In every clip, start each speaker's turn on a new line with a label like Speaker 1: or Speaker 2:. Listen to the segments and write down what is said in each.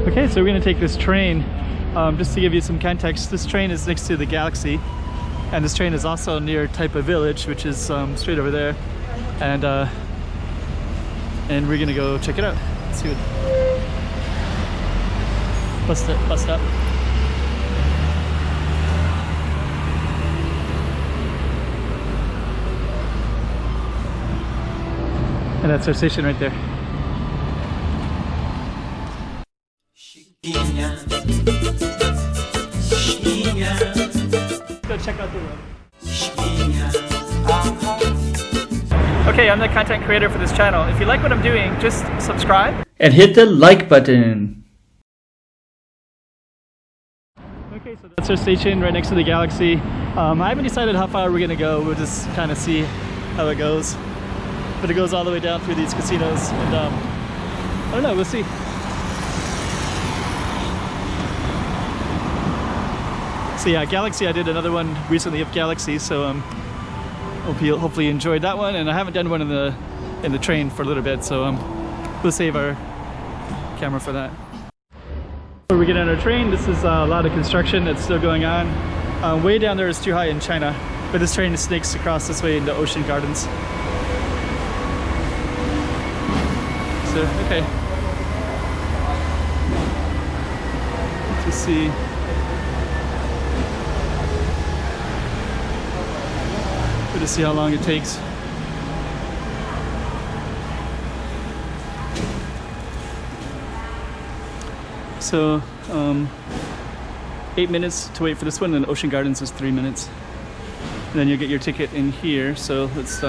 Speaker 1: Okay, so we're gonna take this train. Just to give you some context, this train is next to the Galaxy, and this train is also near Taipa village, which is straight over there, and we're gonna go check it out. Let's see what bus stop. And that's our station right there. Go check out the road. Okay, I'm the content creator for this channel. If you like what I'm doing, just subscribe and hit the like button. Okay, so that's our station right next to the Galaxy. I haven't decided how far we're gonna go. We'll just kind of see how it goes. But it goes all the way down through these casinos, and I don't know, we'll see. So yeah, Galaxy, I did another one recently of Galaxy, so hopefully you enjoyed that one. And I haven't done one in the train for a little bit, so we'll save our camera for that. Before we get on our train, this is a lot of construction that's still going on. Way down there is Zhuhai in China, but this train snakes across this way into Ocean Gardens. So, okay. Let's just see. Good to see how long it takes. So, 8 minutes to wait for this one, and Ocean Gardens is 3 minutes. And then you'll get your ticket in here. So let's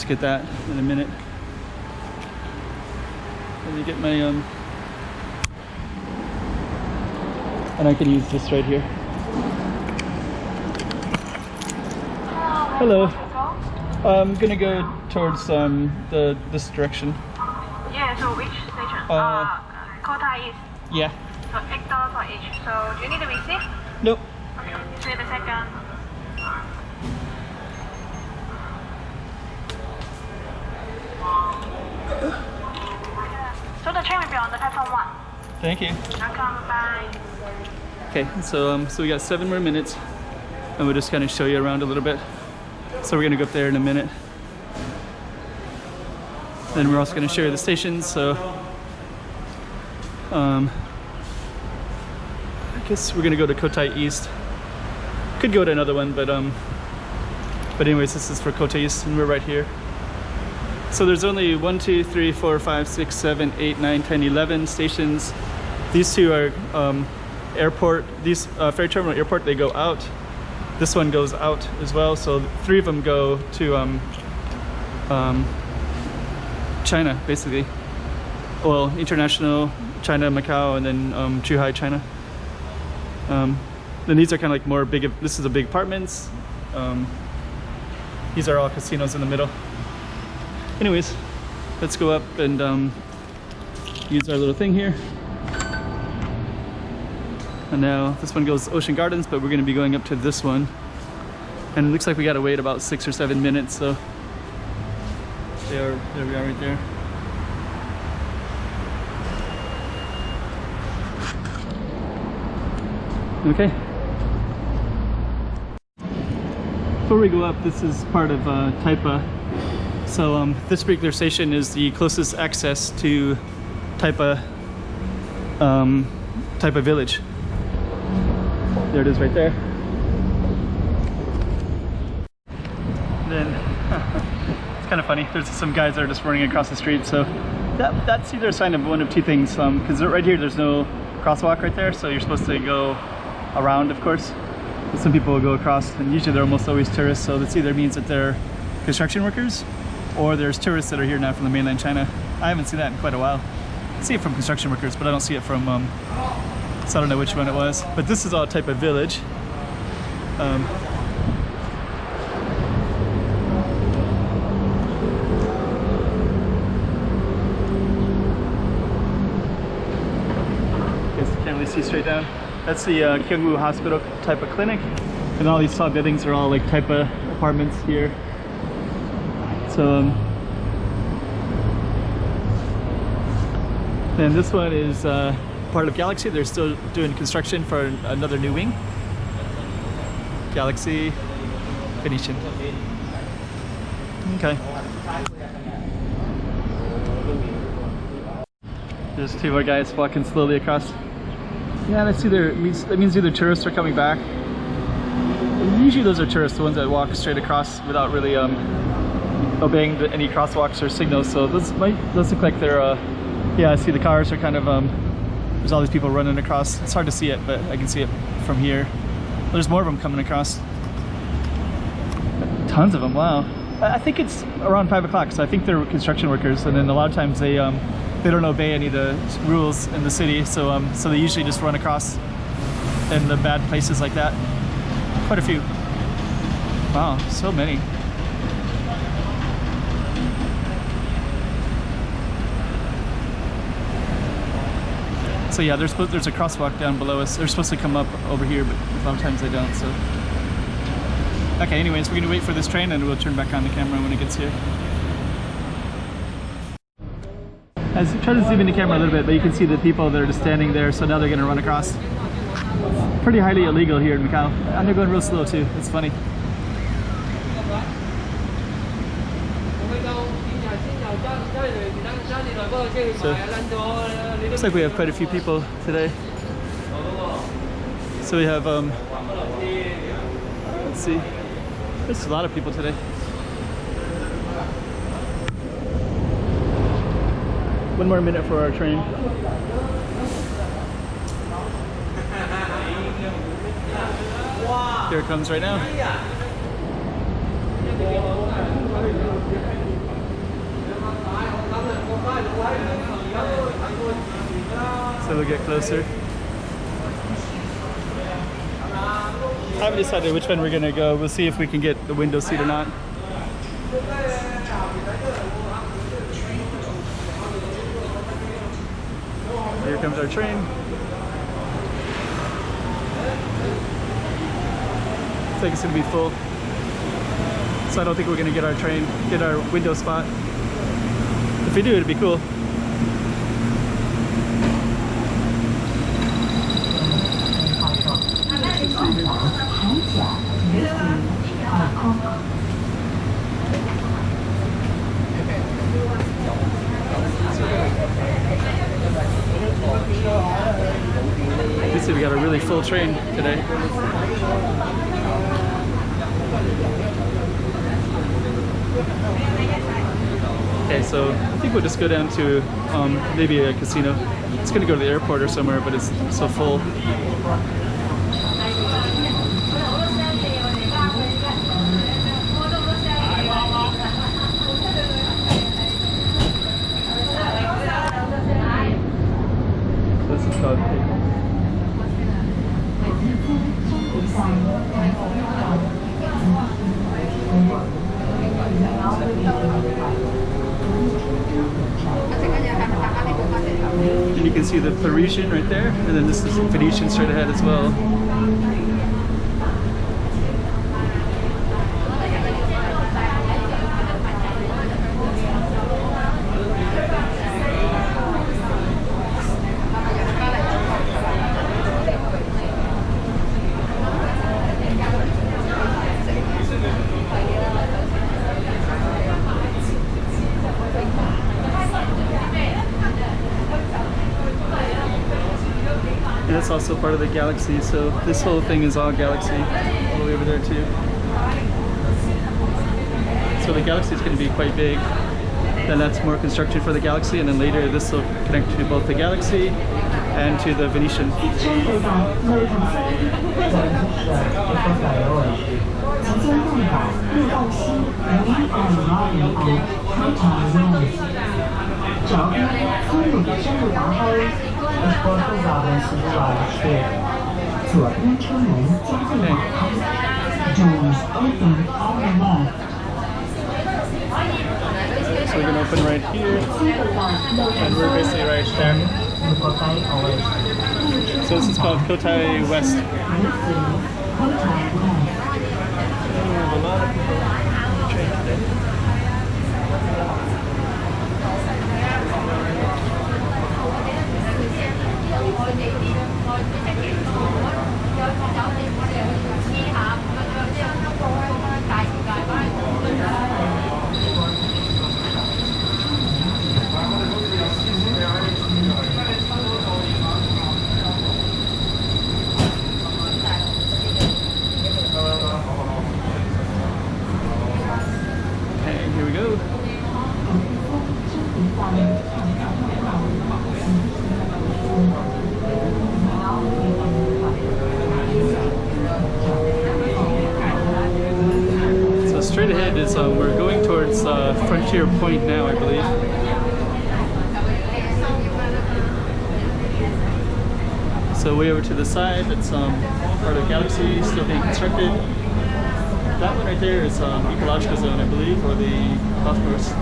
Speaker 1: get that in a minute. Let me get my and I can use this right here. Hello. I'm gonna go towards this direction.
Speaker 2: Yeah. So which station? Cotai is.
Speaker 1: Yeah.
Speaker 2: So $8 for each. So do you need a receipt?
Speaker 1: Nope.
Speaker 2: Okay. Just wait a second. So the train will be on the platform 1.
Speaker 1: Thank you.
Speaker 2: Welcome. Bye.
Speaker 1: Okay. So we got 7 more minutes, and we'll just kind of show you around a little bit. So we're gonna go up there in a minute. Then we're also gonna show you the stations. So I guess we're gonna go to Cotai East. Could go to another one, but anyways, this is for Cotai East, and we're right here. So there's only 1, 2, 3, 4, 5, 6, 7, 8, 9, 10, 11 stations. These two are airport. These ferry terminal airport, they go out. This one goes out as well. So 3 of them go to China, basically. Well, international, China, Macau, and then Zhuhai, China. Then these are kind of like more big. This is a big apartments. These are all casinos in the middle. Anyways, let's go up and use our little thing here. And now this one goes Ocean Gardens, but we're going to be going up to this one. And it looks like we got to wait about 6 or 7 minutes. So there we are right there. Okay. Before we go up, this is part of Taipa. So this particular station is the closest access to Taipa, Taipa village. There it is right there. Then it's kind of funny. There's some guys that are just running across the street. So that's either a sign of one of 2 things. Because right here, there's no crosswalk right there. So you're supposed to go around, of course. But some people will go across, and usually they're almost always tourists. So this either means that they're construction workers, or there's tourists that are here now from the mainland China. I haven't seen that in quite a while. I see it from construction workers, but I don't see it from, so I don't know which one it was. But this is all type of village. Guess you can't really see straight down. That's the Kyungwoo Hospital Taipa clinic. And all these tall buildings are all like Taipa apartments here. So And this one is part of Galaxy. They're still doing construction for another new wing. Galaxy, Venetian. Okay. There's two more guys walking slowly across. Yeah, that's either, that means either tourists are coming back. Usually those are tourists, the ones that walk straight across without really obeying any crosswalks or signals. So those look like they're, yeah, I see the cars are kind of, there's all these people running across. It's hard to see it, but I can see it from here. There's more of them coming across. Tons of them, wow. I think it's around 5 o'clock, so I think they're construction workers, and then a lot of times they don't obey any of the rules in the city, so so they usually just run across in the bad places like that. Quite a few. Wow, so many. So yeah, there's a crosswalk down below us. They're supposed to come up over here, but a lot of times they don't. So okay, anyways, we're gonna wait for this train and we'll turn back on the camera when it gets here. I was trying to zoom in the camera a little bit, but you can see the people that are just standing there, so now they're gonna run across. Pretty highly illegal here in Macau. And they're going real slow too, it's funny. So, looks like we have quite a few people today. So we have, let's see, there's a lot of people today. One more minute for our train. Here it comes right now. So we'll get closer. I haven't decided which one we're gonna go. We'll see if we can get the window seat or not. Here comes our train. Looks like it's gonna be full. So I don't think we're gonna get our window spot. If we do, it'd be cool. You see, we got a really full train today. Okay, so I think we'll just go down to maybe a casino. It's gonna go to the airport or somewhere, but it's so full. This is called Taipa. And you can see the Parisian right there, and then this is Venetian straight ahead as well. And that's also part of the Galaxy, so this whole thing is all Galaxy, all the way over there too. So the Galaxy is going to be quite big. Then that's more construction for the Galaxy, and then later this will connect to both the Galaxy and to the Venetian. So we're going to open right here, and we're basically right there. So this is called Cotai West. We have a lot of people on the train today. Frontier Point now, I believe. So way over to the side, that's part of Galaxy, still being constructed. That one right there is Ecological Zone, I believe, or the golf course.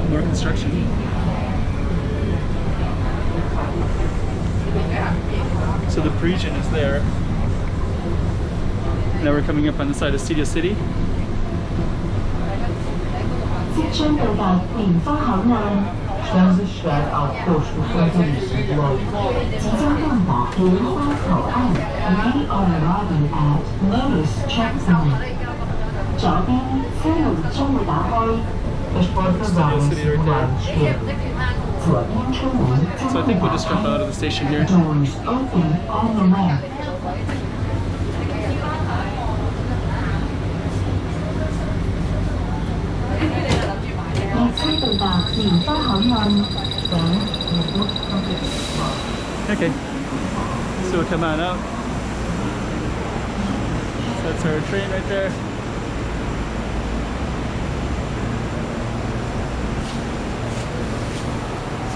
Speaker 1: More construction. So the Parisian is there. Now we're coming up on the side of Studio City.
Speaker 3: 即將到達蓮花口岸 Transition of Coastal Frontier Lisboa. 即將到達蓮花口岸 We are arriving at Lotus Checkpoint. 左邊車門將會打開
Speaker 1: Studio City right there. So I think we'll just jump out of the station here.
Speaker 3: Doors open on the left.
Speaker 1: Okay, so we'll come on out. So that's our train right there.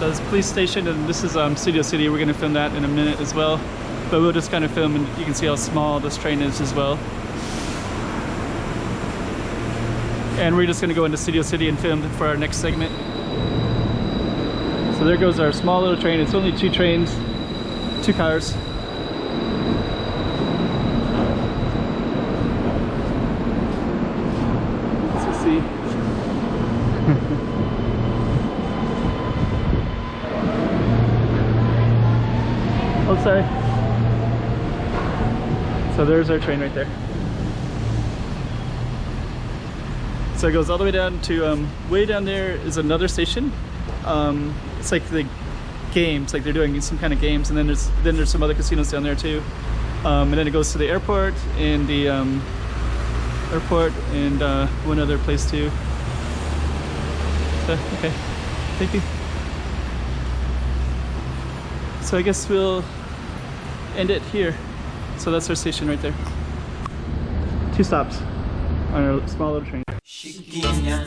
Speaker 1: So this police station, and this is Studio City. We're going to film that in a minute as well. But we'll just kind of film, and you can see how small this train is as well. And we're just going to go into Studio City and film for our next segment. So there goes our small little train. It's only 2 trains, 2 cars. Let's see. Oh, sorry. So there's our train right there. So it goes all the way down to, way down there is another station. It's like the games, like they're doing some kind of games, and then there's some other casinos down there too. And then it goes to the airport and the one other place too. So, okay, thank you. So I guess we'll end it here. So that's our station right there. 2 stops on our small little train. Chiquinha.